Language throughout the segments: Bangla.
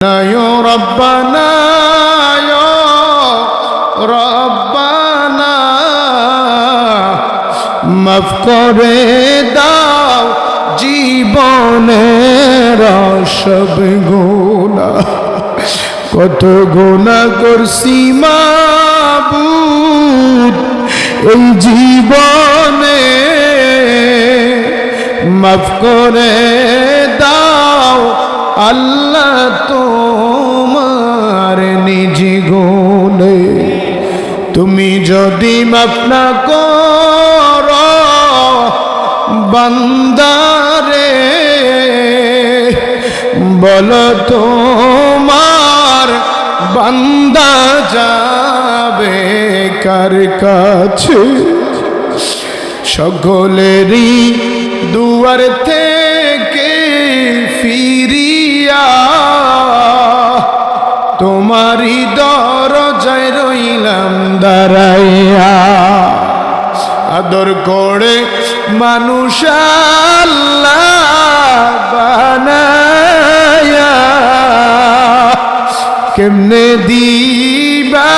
রব্বানা রব্বানা মাফ করে দাও জীবনের সব গুনাহ, কত গুনাহ করছি মাবুদ এই জীবনে, মাফ করে দাও আল্লাহ তোমার নিজ গুণে। তুমি যদি মাফ না করো বান্দারে, বলো তোমার বান্দা যাবে কার কাছে? সকলেরই দুয়ার থেকে ফিরিয়া তোমারই দরজায় রইলাম দাঁড়াইয়া। আদর করে মানুষ আল্লাহ বানায়া, কেমনে দিবা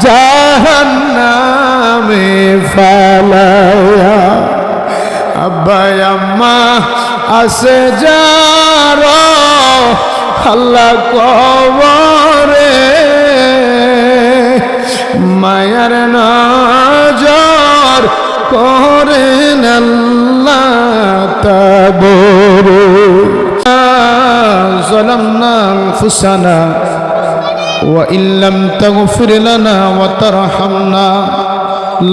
জাহান্নামে ফালায়া। আব্বা আম্মা আছে যার আল্লাহ কবরে, মায়ার নজর করেন আল্লাহ তাবরে। ظلمنا أنفسنا وإن لم تغفر لنا وترحمنا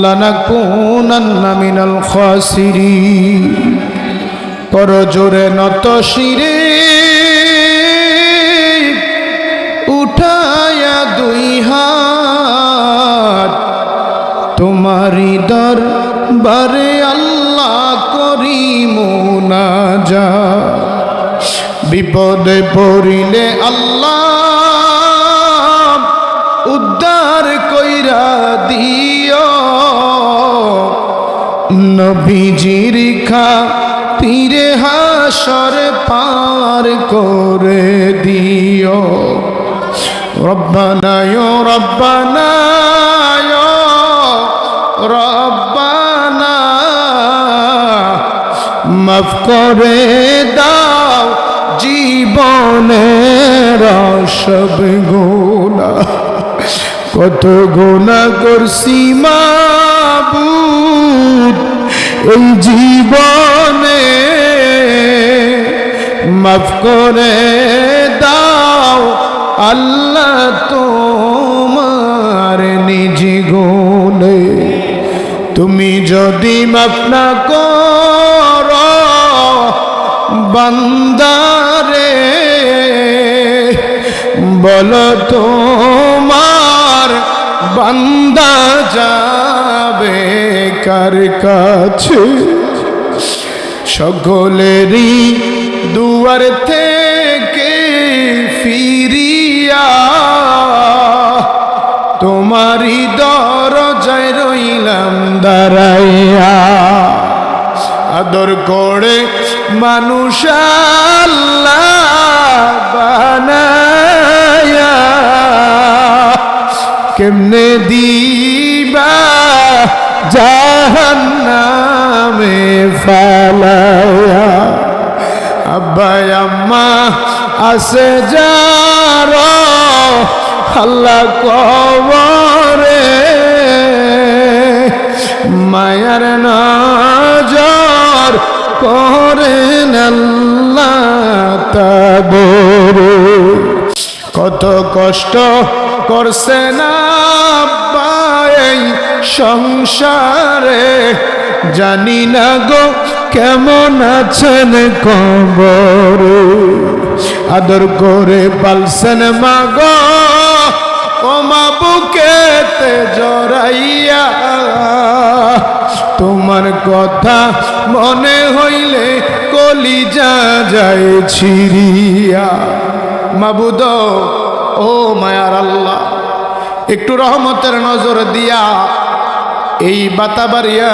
لنكونن من الخاسرين। করজোরে নত শিরে উঠায়া দুই হাত, তোমারি দরবারে আল্লাহ করি মুনাজাত। বিপদে পড়িলে আল্লাহ উদ্ধার কইরা দিও, নবীজির খাতিরে হাসর পার করে দিও। রব্বানা ইয়া রব্বানা ইয়া রব্বানা মাফ করে দাও জীবনের সব গুনাহ, কত গুনাহ করছি মাবুদ এই জীবনে, মাফ করে দাও আল্লাহ তোমার নিজ গুণে। তুমি যদি মাফ না করো বান্দারে, বলো তোমার বান্দা যাবে কার কাছে? সকলেরই দুয়ার থেকে ফিরিয়া তোমারই দরজায় রইলাম দাঁড়াইয়া। আদর করে মানুষ আল্লাহ বানায়া, কেমনে দিবা জাহান্নামে ফালায়া। আব্বা আম্মা আছে যার আল্লাহ কবরে, মায়ার নজর করেন আল্লাহ তাবরে। কত কষ্ট করছে না আব্বা এই সংসারে, জানি না গো কেমন আছেন কবরে। আদর করে পালছেন মা গো ও মা বুকেতে জড়াইয়া, তোমার কথা মনে হইলে কলিজা যায় ছিড়িয়া। মাবুদ ও মায়ার আল্লাহ, একটু রহমতের নজর দিয়া এই বাতাবাড়িয়া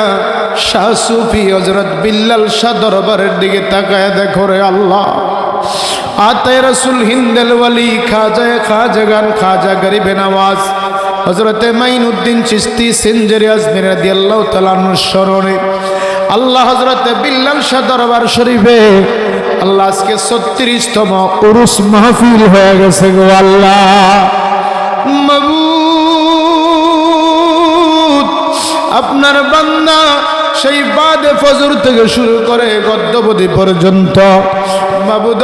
শাহ সুফি হযরত বিল্লাল শাহ দরবারের দিকে তাকায় দেখো রে আল্লাহ। আতায়ে রসুল হিন্দেল ওয়ালি খাজাগান খাজা গরিবে নওয়াজ হযরতে মাইনুদ্দিন চিশতি সিনজারি আজমিরি রাদিয়াল্লাহু তাআলা আনহুর স্মরণে আল্লাহ হযরতে বিল্লাল শাহ দরবার শরীফে আল্লাহ আজকে 36তম উরুস মাহফিল হয়ে গেছে গো আল্লাহ। মাবুদ আপনার বান্দা সেই বাদে ফজর থেকে শুরু করে গদ্যপতি পর্যন্ত মাবুদ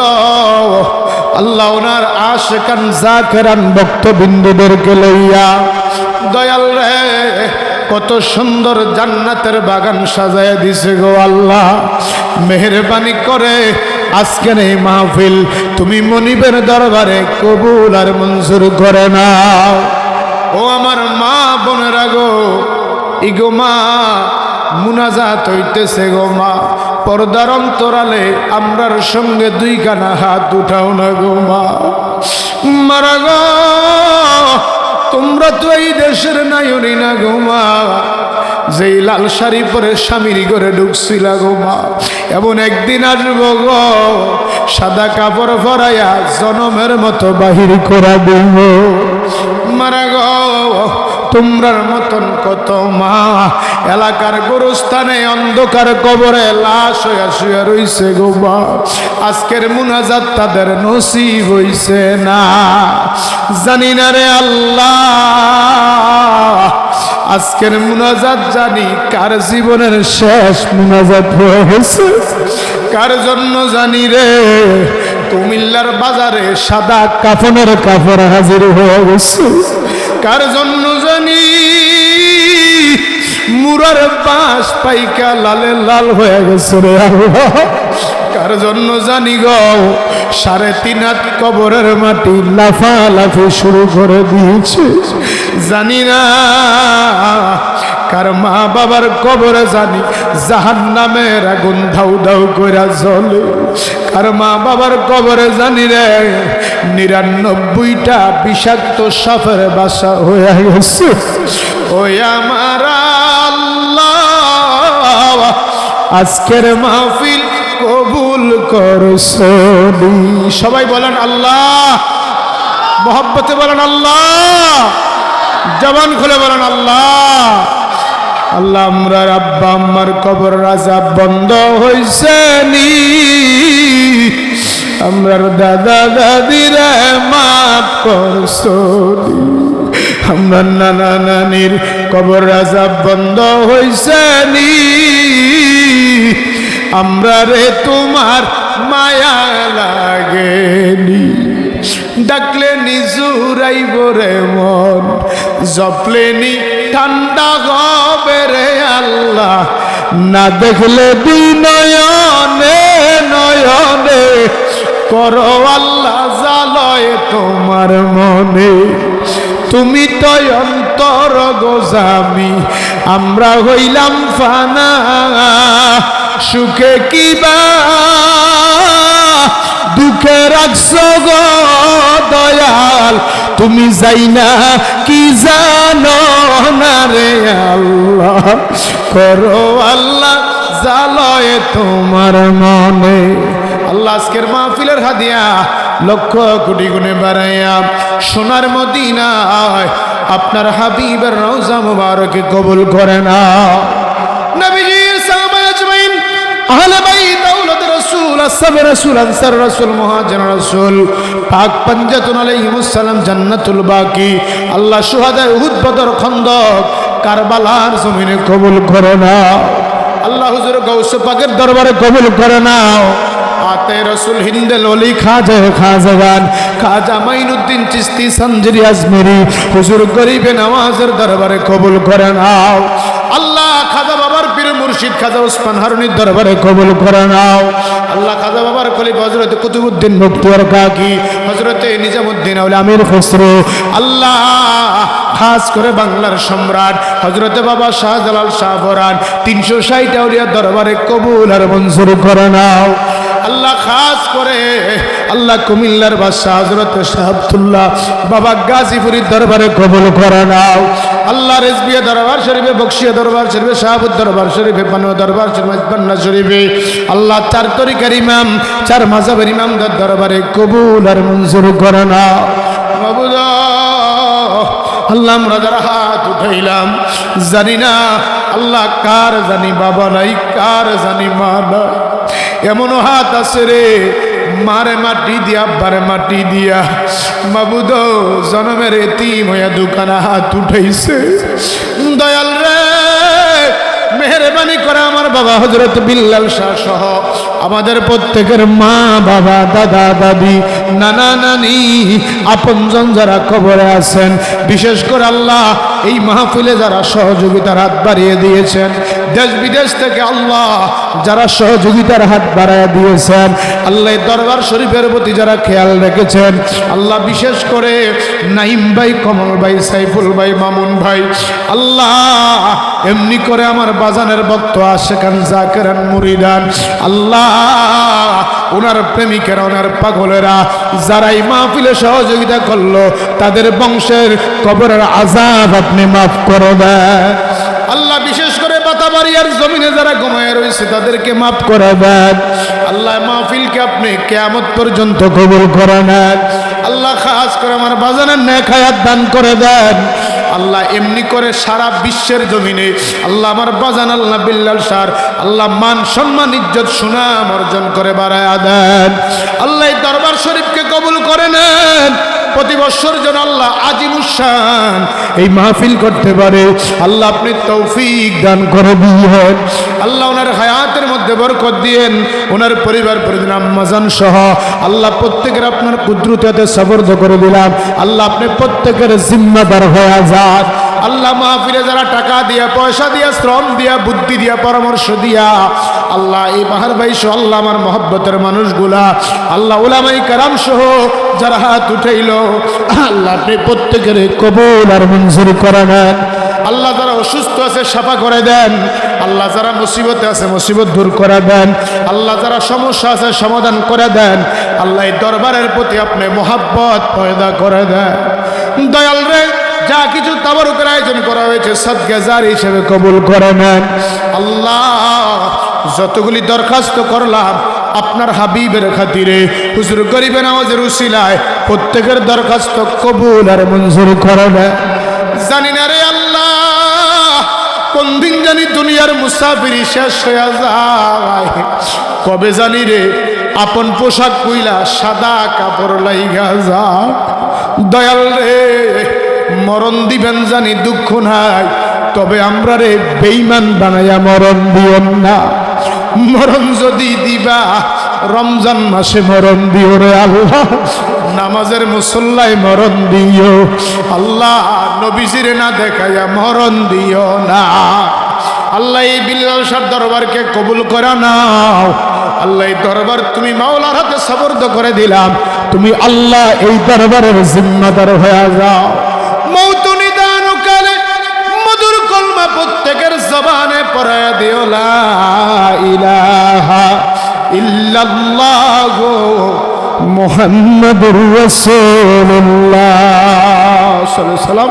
আল্লাহ ওনার আশিকান জাকেরান ভক্তবৃন্দদেরকে লইয়া দয়াল রে কত সুন্দর জান্নাতের বাগান সাজায় দিছে গো আল্লাহ। মেহেরবানি করে আজকের এই মাহফিল তুমি মনিবের দরবারে কবুল আর মঞ্জুর করে নাও। ও আমার মা বোনেরা গো, ইগো মা মুনাজাত হইতেছে গো মা, পর্দার অন্তরালে আমরার সঙ্গে দুই কানা হাত উঠাও না গো মা। মারা গো তোমরা তো এই দেশের নায়রি না গো মা, যেই লাল শাড়ি পরে স্বামীর ঘরে ঢুকছিলা গো মা, এমন একদিন আসবো গো সাদা কাপড় পরাইয়া জনমের মতো বাহির করা দেব। মারা গো তোমরার মতন কত মা এলাকার গোরস্থানে অন্ধকার কবরে লাশ হইয়া শুয়ে রইছে গো মা, আজকের মুনাজাত তাদের নসিব হইছে না। জানি না রে আল্লাহ আজকের মুনাজাত জানি কার জীবনের শেষ মুনাজাত হয়ে গেছে, কার জন্য জানি রে কুমিল্লার বাজারে সাদা কাফনের কাপড় হাজির হয়ে গেছে, কার জন্য জানি মুরার বাঁশ পাইকা লালে লাল হয়ে গেছে রে আল্লাহ, কার জন্য জানি গো 3.5 হাত কবরের মাটি লাফালাফি শুরু করে দিয়েছে। জানি না কার মা বাবার কবরে জানি জাহান্নামের আগুন ধাউ ধাউ কইরা জ্বলে, কার মা বাবার কবরে জানি রে 99টা বিষাক্ত সাপের বাসা হয়ে গেছে। ওই আমার আল্লাহ আজকের মাহফিল কবুল করছো। সবাই বলেন আল্লাহ, মোহাব্বতে বলেন আল্লাহ, জবান খুলে বলেন আল্লাহ। আল্লাহ আমরা আব্বা আম্মার কবর আযাব বন্ধ হইছে নি, আমরার দাদা দাদিরা মাফ করছো, আমরা নানা নানির কবর আযাব বন্ধ হইছে নি, আমরা রে তোমার মায়া লাগেনি, ডাকলে নিজুরাইব রে মন, জপলেনি ঠান্ডা হবে রে আল্লাহ, না দেখলে বিনয়নে নয়নে করো আল্লাহ জালয় তোমার মনে, তুমি তো অন্তর গোজামি আমরা হইলাম ফানা, সুখে কিবা দুঃখে রাখছো গো দয়াল, তুমি যাই না কি জানো না রে আল্লাহ, করো আল্লাহ জালয় তোমার মনে। আল্লাহ আজকের মাহফিলের হাদিয়া লক্ষ কোটি গুণে বাড়াইয়া সোনার মদিনায় আপনার হাবিবের রওজা মুবারকে কবুল করে না। নবীজির সাহাবা আজমাইন আহলে বাইত আওলাদ রাসূল আসহাবে রাসূল আনসার রাসূল মুহাজির রাসূল পাক পাঞ্জাতুন আলাইহিমুস সালাম জান্নাতুল বাকি আল্লাহ শুহাদায়ে উহুদ বদর খন্দক কারবালার জমিনে কবুল করে নাও। আল্লাহ হুজুর গৌস পাকের দরবারে কবুল করে নাও। আতায়ে রসুল হিন্দেল ওলি খাজাগান খাজা মাইনুদ্দিন চিশতি সিনজারি আজমিরি হুজুর গরিবে নওয়াজের দরবারে কবুল করে নাও। আল্লাহ খাজা বাবার পীর মুর্শিদ খাজা ওসমান হারুনির দরবারে কবুল করে নাও। আল্লাহ খাজা বাবার খলিফা হযরত কুতুবউদ্দিন বখতিয়ার কাকি হযরত নিজামউদ্দিন আউলিয়া আমির খসরু, আল্লাহ খাস করে বাংলার সম্রাট হযরত বাবা শাহজালাল শাহ ফরান 360 আউলিয়ার দরবারে কবুল আর মঞ্জুর করে নাও। আল্লাহ খাস করে আল্লাহ কুমিল্লার বাদশাহ হযরত শাহ আব্দুল্লাহ বাবা গাজীপুরীর দরবারে কবুল করে নাও। আল্লাহ রেজবিয়া দরবার শরীফে, বকশিয়া দরবার শরীফে, শাহাবুদ দরবার শরীফে, পানুয়া দরবার শরীফে, মাইজবান্না শরীফে আল্লাহ চার তরিকার ইমাম, চার মাযহাবের ইমামদের দরবারে কবুল আর মঞ্জুর করে নাও মাবুদ। আল্লাহ আমরা যারা হাত উঠাইলাম জানি না আল্লাহ কার জানি বাবা নাই, কার জানি মা নাই। এমনও হাত আছে রে মারে মাটি দিয়া, আব্বারে মাটি দিয়া মাবুদ জনমের এতিম হইয়া দোকানে হাত উঠাইছে। দয়াল রে মেহরবানি করে আমার বাবা হযরত বিল্লাল শাহ সহ আমাদের প্রত্যেকের মা বাবা, দাদা দাদি, নানা নানি, আপনজন যারা কবরে আছেন, বিশেষ করে আল্লাহ এই মাহফিলে যারা সহযোগিতার হাত বাড়িয়ে দিয়েছেন, দেশ বিদেশ থেকে আল্লাহ যারা সহযোগিতার হাত বাড়াইয়া দিয়েছেন, আল্লাহ দরবার শরীফের প্রতি যারা খেয়াল রেখেছেন, আল্লাহ বিশেষ করে নাইম ভাই, কমল ভাই, সাইফুল ভাই, মামুন ভাই, আল্লাহ এমনি করে আমার বাজানের ভক্ত আশেকান, জাকেরান, মুরিদান, আল্লাহ ওনার প্রেমিকেরা, ওনার পাগলেরা যারা এই মাহফিলে সহযোগিতা করলো, তাদের বংশের কবরের আযাব আপনি মাফ করে দেন আল্লাহ। বিশেষ করে বাতাবাড়িয়ার জমিনে যারা ঘুমায় রয়েছে তাদেরকে মাফ করে দেন আল্লাহ। মাহফিলকে আপনি কিয়ামত পর্যন্ত কবুল করে নেন আল্লাহ। খাস করে আমার বাজানের নেক হায়াত দান করে দেন আল্লাহ। এমনি করে সারা বিশ্বের জমিনে আল্লাহ আমার বাজান আল্লাহ বিল্লাল শাহ আল্লাহ মান সম্মান ইজ্জত সুনাম অর্জন করে বাড়ায়া দেন আল্লাহ। এই দরবার শরীফকে কবুল করে নেন। প্রতি বছর যেন আল্লাহ আজিমুশান এই মাহফিল করতে পারে আল্লাহ আপনি তৌফিক দান করে দিয়েন আল্লাহ। ওনার হায়াতের মধ্যে বরকত দিয়েন, ওনার পরিবার পরিজন আম্মাজান সহ আল্লাহ প্রত্যেকের আপনার কুদরতে সবর্দ করে দিলাম আল্লাহ। আপনি প্রত্যেকের জিম্মাদার হয়ে যান আল্লাহ। মাহফিলে যারা টাকা দিয়া, পয়সা দিয়া, শ্রম দিয়া, বুদ্ধি দিয়া, পরামর্শ দিয়া আল্লাহ, এই বাহার ভাই সহ আল্লাহ আমার মহব্বতের মানুষগুলা আল্লাহ, উলামাই কেরাম সহ যারা হাত উঠাইল আল্লাহ আপনি প্রত্যেকের কবুল আর মঞ্জুর করে নেন আল্লাহ। যারা অসুস্থ আছে সাফা করে দেন আল্লাহ। যারা মুসিবতে আছে মুসিবত দূর করে দেন আল্লাহ। যারা সমস্যা আছে সমাধান করে দেন আল্লাহ। এই দরবারের প্রতি আপনি মহাব্বত পয়দা করে দেন দয়াল রে। যা কিছু তাবারুকের আয়োজন করা হয়েছে সদকা জারি হিসেবে কবুল করে নেন আল্লাহ। যতগুলি দরখাস্ত করলাম আপনার হাবিবের খাতিরে হুজুর গরিবে নামাজের উসিলায় প্রত্যেকের দরখাস্ত কবুল আর মঞ্জুর করে নেন। জানি না রে আল্লাহ কোন দিন জানি দুনিয়ার মুসাফিরি শেষ হয়ে যায়, কবে জানি রে আপন পোশাক কইলা সাদা কাপড় লাইগা যা। দয়াল রে মরণ দিবেন জানি দুঃখ নাই, তবে আমরা রে বেঈমান বানাইয়া মরণ দিও না। মরণ যদি দিবা রমজান মাসে মরণ দিও রে আল্লাহ। নামাজের মুসল্লায় মরণ দিও আল্লাহ। নবীজির না দেখাইয়া মরণ দিও না আল্লাহ। এই বিল্লাল শাহ দরবারকে কবুল করে নাও আল্লাহ। এই দরবার তুমি মাওলার হাতে সবর্দ করে দিলাম, তুমি আল্লাহ এই দরবারের জিম্মাদার হয়ে যাও। মৌত নিদান কালে মধুর কলমা প্রত্যেকের জবানে পড়ায়া দিও লা ইলাহা ইল্লাল্লাহ মুহাম্মাদুর রাসূলুল্লাহ সাল্লাল্লাহু আলাইহি ওয়াসাল্লাম।